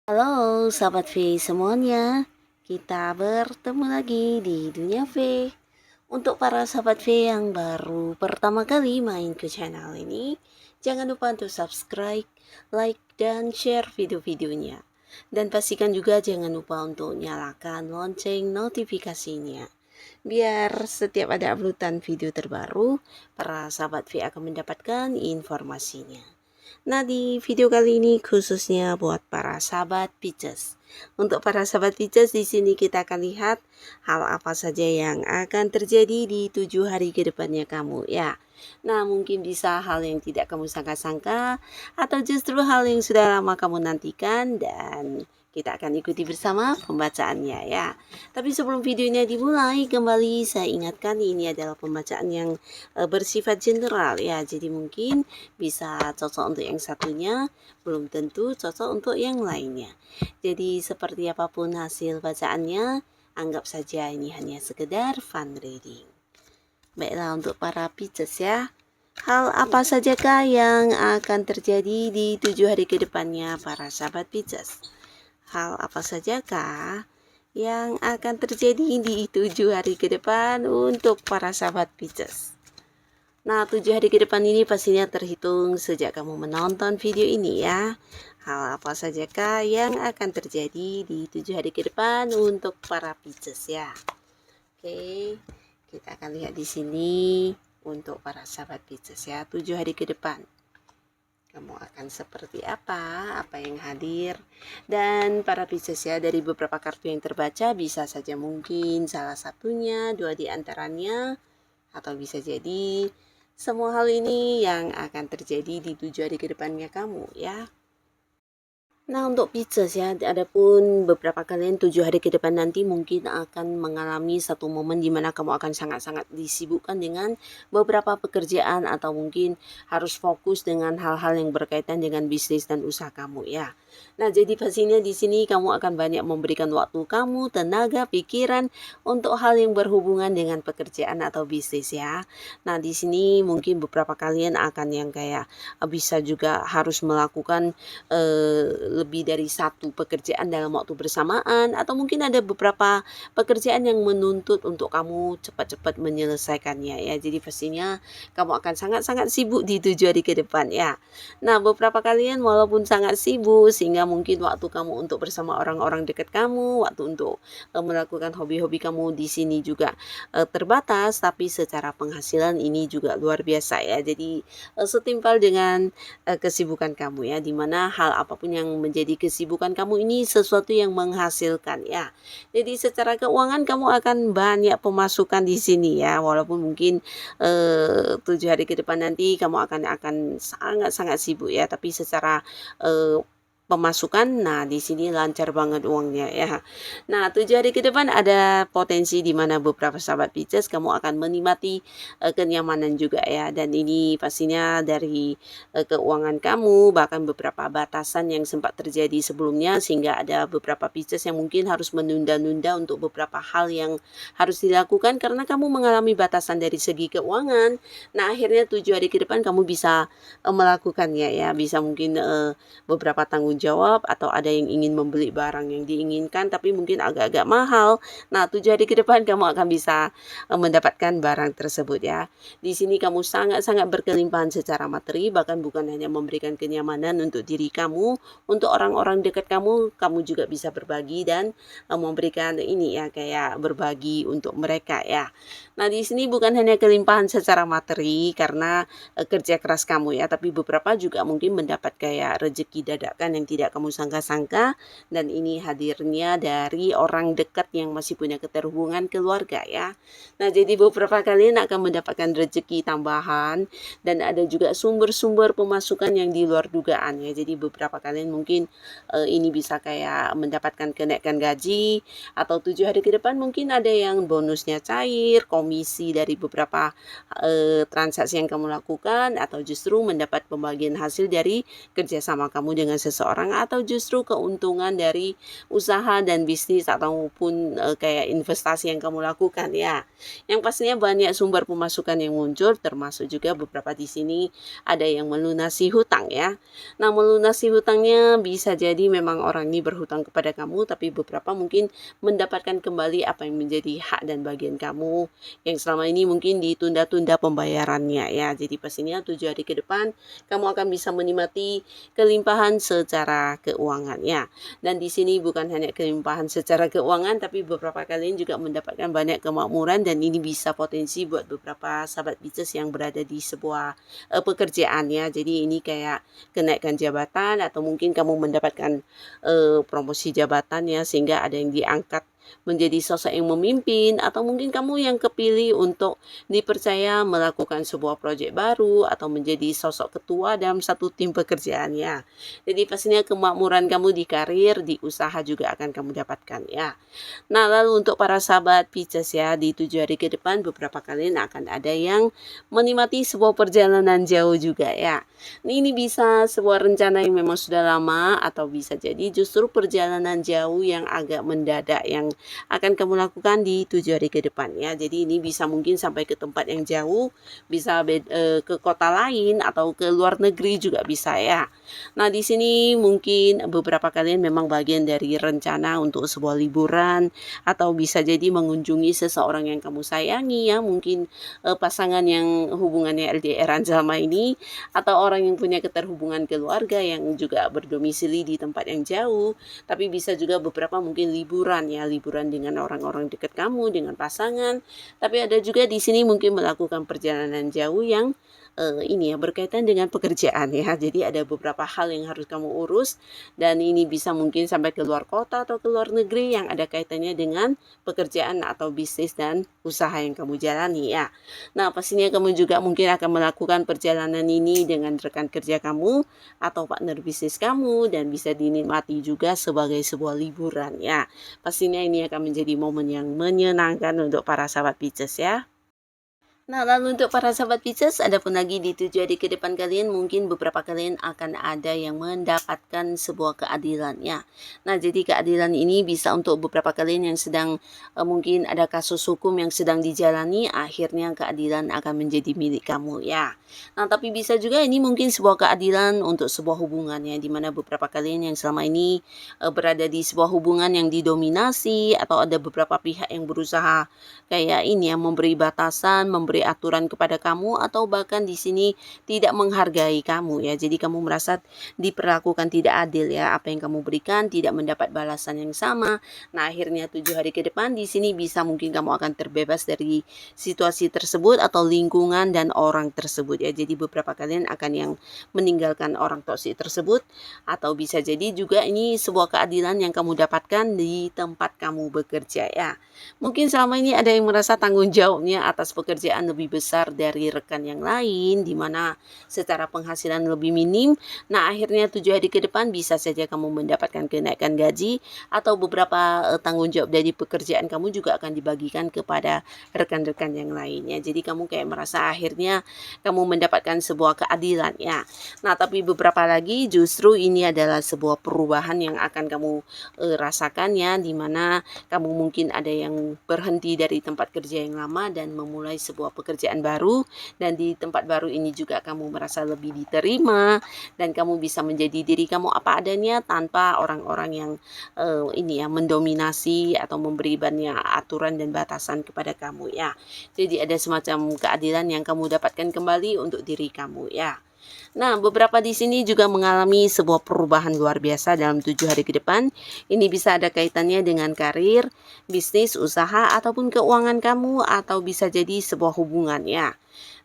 Halo sahabat V semuanya, kita bertemu lagi di Dunia V. Untuk para sahabat V yang baru pertama kali main ke channel ini, jangan lupa untuk subscribe, like, dan share video-videonya. Dan pastikan juga jangan lupa untuk nyalakan lonceng notifikasinya. Biar setiap ada uploadan video terbaru, para sahabat V akan mendapatkan informasinya. Nah, di video kali ini khususnya buat para sahabat Pisces. Untuk para sahabat Pisces, di sini kita akan lihat hal apa saja yang akan terjadi di 7 hari ke depannya kamu ya. Nah, mungkin bisa hal yang tidak kamu sangka-sangka atau justru hal yang sudah lama kamu nantikan, dan kita akan ikuti bersama pembacaannya ya. Tapi sebelum videonya dimulai, kembali saya ingatkan ini adalah pembacaan yang bersifat general ya. Jadi mungkin bisa cocok untuk yang satunya, belum tentu cocok untuk yang lainnya. Jadi seperti apapun hasil bacaannya, anggap saja ini hanya sekedar fun reading. Baiklah, untuk para Pisces ya, hal apa sajakah yang akan terjadi di 7 hari ke depannya para sahabat Pisces? Hal apa sajakah yang akan terjadi di 7 hari ke depan untuk para sahabat Pisces? Nah, 7 hari ke depan ini pastinya terhitung sejak kamu menonton video ini ya. Hal apa sajakah yang akan terjadi di 7 hari ke depan untuk para Pisces ya. Oke, kita akan lihat di sini untuk para sahabat Pisces ya, 7 hari ke depan. Kamu akan seperti apa yang hadir. Dan para Pisces ya, dari beberapa kartu yang terbaca bisa saja mungkin salah satunya, dua di antaranya, atau bisa jadi semua hal ini yang akan terjadi di 7 hari ke depannya kamu ya. Nah, untuk Pisces ya, adapun beberapa kalian 7 hari ke depan nanti mungkin akan mengalami satu momen di mana kamu akan sangat-sangat disibukkan dengan beberapa pekerjaan atau mungkin harus fokus dengan hal-hal yang berkaitan dengan bisnis dan usaha kamu ya. Nah, jadi pastinya di sini kamu akan banyak memberikan waktu kamu, tenaga, pikiran untuk hal yang berhubungan dengan pekerjaan atau bisnis ya. Nah, di sini mungkin beberapa kalian akan yang kayak bisa juga harus melakukan lebih dari satu pekerjaan dalam waktu bersamaan, atau mungkin ada beberapa pekerjaan yang menuntut untuk kamu cepat-cepat menyelesaikannya ya. Jadi pastinya kamu akan sangat-sangat sibuk di 7 hari ke depan ya. Nah, beberapa kalian walaupun sangat sibuk sehingga mungkin waktu kamu untuk bersama orang-orang dekat kamu, waktu untuk melakukan hobi-hobi kamu di sini juga terbatas, tapi secara penghasilan ini juga luar biasa ya. Jadi setimpal dengan kesibukan kamu ya, dimana hal apapun yang menjadi kesibukan kamu ini sesuatu yang menghasilkan ya. Jadi secara keuangan kamu akan banyak pemasukan di sini ya, walaupun mungkin 7 hari ke depan nanti kamu akan sangat-sangat sibuk ya, tapi secara pemasukan, nah di sini lancar banget uangnya ya. Nah, 7 hari ke depan ada potensi di mana beberapa sahabat Pisces kamu akan menikmati kenyamanan juga ya, dan ini pastinya dari keuangan kamu, bahkan beberapa batasan yang sempat terjadi sebelumnya sehingga ada beberapa Pisces yang mungkin harus menunda-nunda untuk beberapa hal yang harus dilakukan karena kamu mengalami batasan dari segi keuangan. Nah, akhirnya 7 hari ke depan kamu bisa melakukannya ya, bisa mungkin beberapa tanggung jawab atau ada yang ingin membeli barang yang diinginkan tapi mungkin agak-agak mahal. Nah, 7 hari ke depan kamu akan bisa mendapatkan barang tersebut ya. Di sini kamu sangat-sangat berkelimpahan secara materi, bahkan bukan hanya memberikan kenyamanan untuk diri kamu, untuk orang-orang dekat kamu, kamu juga bisa berbagi dan memberikan ini ya, kayak berbagi untuk mereka ya. Nah, di sini bukan hanya kelimpahan secara materi karena kerja keras kamu ya, tapi beberapa juga mungkin mendapat kayak rezeki dadakan yang tidak kamu sangka-sangka, dan ini hadirnya dari orang dekat yang masih punya keterhubungan keluarga ya. Nah, jadi beberapa kalian akan mendapatkan rezeki tambahan dan ada juga sumber-sumber pemasukan yang di luar dugaan ya. Jadi beberapa kalian mungkin ini bisa kayak mendapatkan kenaikan gaji, atau 7 hari ke depan mungkin ada yang bonusnya cair, komisi dari beberapa transaksi yang kamu lakukan, atau justru mendapat pembagian hasil dari kerjasama kamu dengan seseorang, atau justru keuntungan dari usaha dan bisnis ataupun kayak investasi yang kamu lakukan ya. Yang pastinya banyak sumber pemasukan yang muncul, termasuk juga beberapa di sini ada yang melunasi hutang ya. Nah, melunasi hutangnya bisa jadi memang orang ini berhutang kepada kamu, tapi beberapa mungkin mendapatkan kembali apa yang menjadi hak dan bagian kamu yang selama ini mungkin ditunda-tunda pembayarannya ya. Jadi pastinya 7 hari ke depan kamu akan bisa menikmati kelimpahan secara keuangan ya. Dan di sini bukan hanya kelimpahan secara keuangan, tapi beberapa kalian juga mendapatkan banyak kemakmuran, dan ini bisa potensi buat beberapa sahabat Pisces yang berada di sebuah pekerjaan ya. Jadi ini kayak kenaikan jabatan, atau mungkin kamu mendapatkan promosi jabatan ya, sehingga ada yang diangkat menjadi sosok yang memimpin, atau mungkin kamu yang kepilih untuk dipercaya melakukan sebuah proyek baru, atau menjadi sosok ketua dalam satu tim pekerjaan ya. Jadi pastinya kemakmuran kamu di karir, di usaha juga akan kamu dapatkan ya. Nah, lalu untuk para sahabat Pisces ya, di 7 hari ke depan beberapa kalian akan ada yang menikmati sebuah perjalanan jauh juga ya. Ini bisa sebuah rencana yang memang sudah lama, atau bisa jadi justru perjalanan jauh yang agak mendadak yang akan kamu lakukan di 7 hari ke depan ya. Jadi ini bisa mungkin sampai ke tempat yang jauh, bisa ke kota lain, atau ke luar negeri juga bisa ya. Nah, di sini mungkin beberapa kalian memang bagian dari rencana untuk sebuah liburan, atau bisa jadi mengunjungi seseorang yang kamu sayangi ya, mungkin pasangan yang hubungannya LDR-an selama ini, atau orang yang punya keterhubungan keluarga yang juga berdomisili di tempat yang jauh. Tapi bisa juga beberapa mungkin liburan ya, liburan dengan orang-orang dekat kamu, dengan pasangan. Tapi ada juga di sini mungkin melakukan perjalanan jauh yang ini ya, berkaitan dengan pekerjaan ya. Jadi ada beberapa hal yang harus kamu urus, dan ini bisa mungkin sampai ke luar kota atau ke luar negeri yang ada kaitannya dengan pekerjaan atau bisnis dan usaha yang kamu jalani ya. Nah, pastinya kamu juga mungkin akan melakukan perjalanan ini dengan rekan kerja kamu atau partner bisnis kamu, dan bisa dinikmati juga sebagai sebuah liburan ya. Pastinya ini akan menjadi momen yang menyenangkan untuk para sahabat Pisces ya. Nah, lalu untuk para sahabat Pisces, ada pun lagi di 7 hari ke depan kalian, mungkin beberapa kalian akan ada yang mendapatkan sebuah keadilan ya. Nah, jadi keadilan ini bisa untuk beberapa kalian yang sedang mungkin ada kasus hukum yang sedang dijalani, akhirnya keadilan akan menjadi milik kamu ya. Nah, tapi bisa juga ini mungkin sebuah keadilan untuk sebuah hubungan ya, dimana beberapa kalian yang selama ini berada di sebuah hubungan yang didominasi, atau ada beberapa pihak yang berusaha kayak ini ya, memberi batasan, memberi aturan kepada kamu, atau bahkan di sini tidak menghargai kamu ya. Jadi kamu merasa diperlakukan tidak adil ya, apa yang kamu berikan tidak mendapat balasan yang sama. Nah, akhirnya 7 hari ke depan di sini bisa mungkin kamu akan terbebas dari situasi tersebut atau lingkungan dan orang tersebut ya. Jadi beberapa kalian akan yang meninggalkan orang toksik tersebut, atau bisa jadi juga ini sebuah keadilan yang kamu dapatkan di tempat kamu bekerja ya. Mungkin selama ini ada yang merasa tanggung jawabnya atas pekerjaan lebih besar dari rekan yang lain, di mana secara penghasilan lebih minim. Nah, akhirnya 7 hari ke depan bisa saja kamu mendapatkan kenaikan gaji, atau beberapa tanggung jawab dari pekerjaan kamu juga akan dibagikan kepada rekan-rekan yang lainnya. Jadi kamu kayak merasa akhirnya kamu mendapatkan sebuah keadilan ya. Nah, tapi beberapa lagi justru ini adalah sebuah perubahan yang akan kamu rasakan ya, di mana kamu mungkin ada yang berhenti dari tempat kerja yang lama dan memulai sebuah pekerjaan baru, dan di tempat baru ini juga kamu merasa lebih diterima, dan kamu bisa menjadi diri kamu apa adanya tanpa orang-orang yang ini ya, mendominasi atau memberi banyak aturan dan batasan kepada kamu ya. Jadi ada semacam keadilan yang kamu dapatkan kembali untuk diri kamu ya. Nah, beberapa di sini juga mengalami sebuah perubahan luar biasa dalam 7 hari ke depan. Ini bisa ada kaitannya dengan karir, bisnis, usaha, ataupun keuangan kamu, atau bisa jadi sebuah hubungan ya.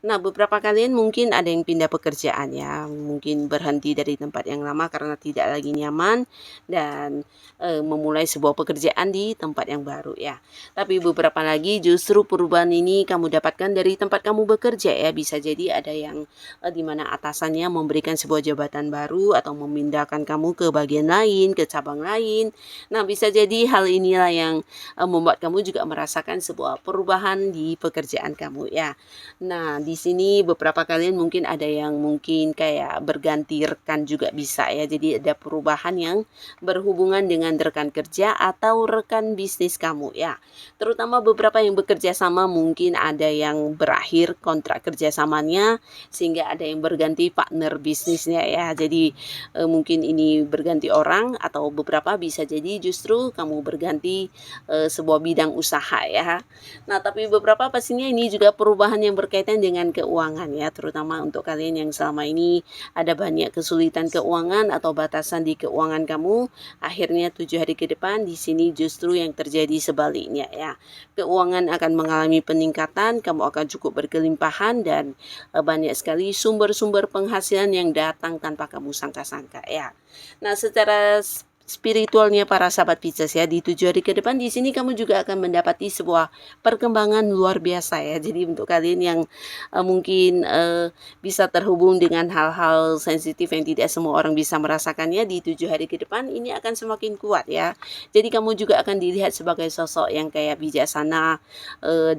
Nah, beberapa kalian mungkin ada yang pindah pekerjaan ya, mungkin berhenti dari tempat yang lama karena tidak lagi nyaman dan memulai sebuah pekerjaan di tempat yang baru ya. Tapi beberapa lagi justru perubahan ini kamu dapatkan dari tempat kamu bekerja ya. Bisa jadi ada yang di mana atasannya memberikan sebuah jabatan baru atau memindahkan kamu ke bagian lain, ke cabang lain. Nah, bisa jadi hal inilah yang membuat kamu juga merasakan sebuah perubahan di pekerjaan kamu ya. Nah, di sini beberapa kalian mungkin ada yang mungkin kayak berganti rekan juga bisa ya. Jadi ada perubahan yang berhubungan dengan rekan kerja atau rekan bisnis kamu ya. Terutama beberapa yang bekerja sama mungkin ada yang berakhir kontrak kerjasamanya sehingga ada yang berganti partner bisnisnya ya. Jadi mungkin ini berganti orang atau beberapa bisa jadi justru kamu berganti sebuah bidang usaha ya. Nah, tapi beberapa pastinya ini juga perubahan yang berkaitan dengan keuangan ya, terutama untuk kalian yang selama ini ada banyak kesulitan keuangan atau batasan di keuangan kamu. Akhirnya 7 hari ke depan di sini justru yang terjadi sebaliknya ya. Keuangan akan mengalami peningkatan, kamu akan cukup berkelimpahan dan banyak sekali sumber-sumber penghasilan yang datang tanpa kamu sangka-sangka ya. Nah, secara spiritualnya para sahabat Pisces ya, di 7 hari ke depan di sini kamu juga akan mendapati sebuah perkembangan luar biasa ya. Jadi untuk kalian yang mungkin bisa terhubung dengan hal-hal sensitif yang tidak semua orang bisa merasakannya, di 7 hari ke depan ini akan semakin kuat ya. Jadi kamu juga akan dilihat sebagai sosok yang kayak bijaksana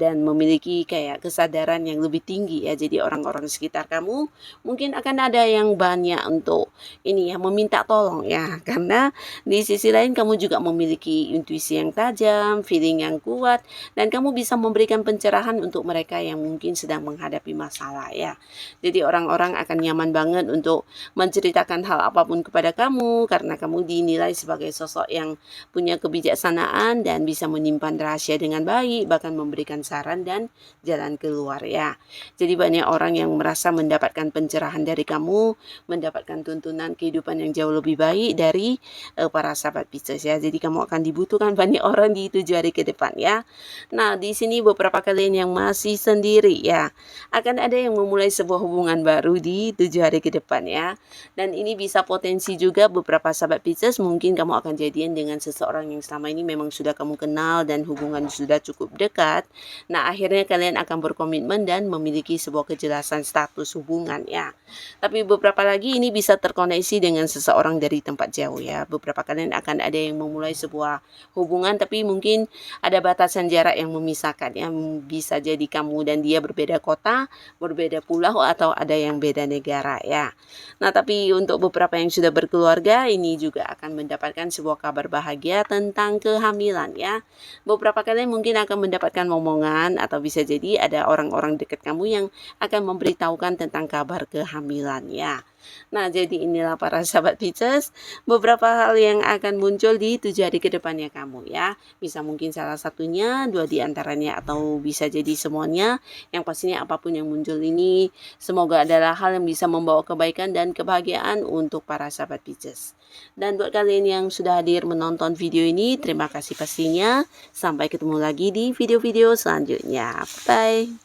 dan memiliki kayak kesadaran yang lebih tinggi ya. Jadi orang-orang sekitar kamu mungkin akan ada yang banyak untuk ini ya, meminta tolong ya, karena di sisi lain kamu juga memiliki intuisi yang tajam, feeling yang kuat, dan kamu bisa memberikan pencerahan untuk mereka yang mungkin sedang menghadapi masalah ya. Jadi orang-orang akan nyaman banget untuk menceritakan hal apapun kepada kamu karena kamu dinilai sebagai sosok yang punya kebijaksanaan dan bisa menyimpan rahasia dengan baik, bahkan memberikan saran dan jalan keluar ya. Jadi banyak orang yang merasa mendapatkan pencerahan dari kamu, mendapatkan tuntunan kehidupan yang jauh lebih baik dari para sahabat Pisces ya. Jadi kamu akan dibutuhkan banyak orang di 7 hari ke depan ya. Nah, di sini beberapa kalian yang masih sendiri ya, akan ada yang memulai sebuah hubungan baru di 7 hari ke depan ya. Dan ini bisa potensi juga beberapa sahabat Pisces mungkin kamu akan jadian dengan seseorang yang selama ini memang sudah kamu kenal dan hubungan sudah cukup dekat. Nah, akhirnya kalian akan berkomitmen dan memiliki sebuah kejelasan status hubungan ya. Tapi beberapa lagi ini bisa terkoneksi dengan seseorang dari tempat jauh ya. Beberapa kalian akan ada yang memulai sebuah hubungan tapi mungkin ada batasan jarak yang memisahkan yang bisa jadi kamu dan dia berbeda kota, berbeda pulau atau ada yang beda negara ya. Nah, tapi untuk beberapa yang sudah berkeluarga ini juga akan mendapatkan sebuah kabar bahagia tentang kehamilan ya. Beberapa kalian mungkin akan mendapatkan omongan atau bisa jadi ada orang-orang dekat kamu yang akan memberitahukan tentang kabar kehamilan ya. Nah, jadi inilah para sahabat Pisces, beberapa hal yang akan muncul di 7 hari ke depannya kamu ya. Bisa mungkin salah satunya, 2 di antaranya, atau bisa jadi semuanya. Yang pastinya apapun yang muncul ini, semoga adalah hal yang bisa membawa kebaikan dan kebahagiaan untuk para sahabat Pisces. Dan buat kalian yang sudah hadir menonton video ini, terima kasih pastinya. Sampai ketemu lagi di video-video selanjutnya. Bye!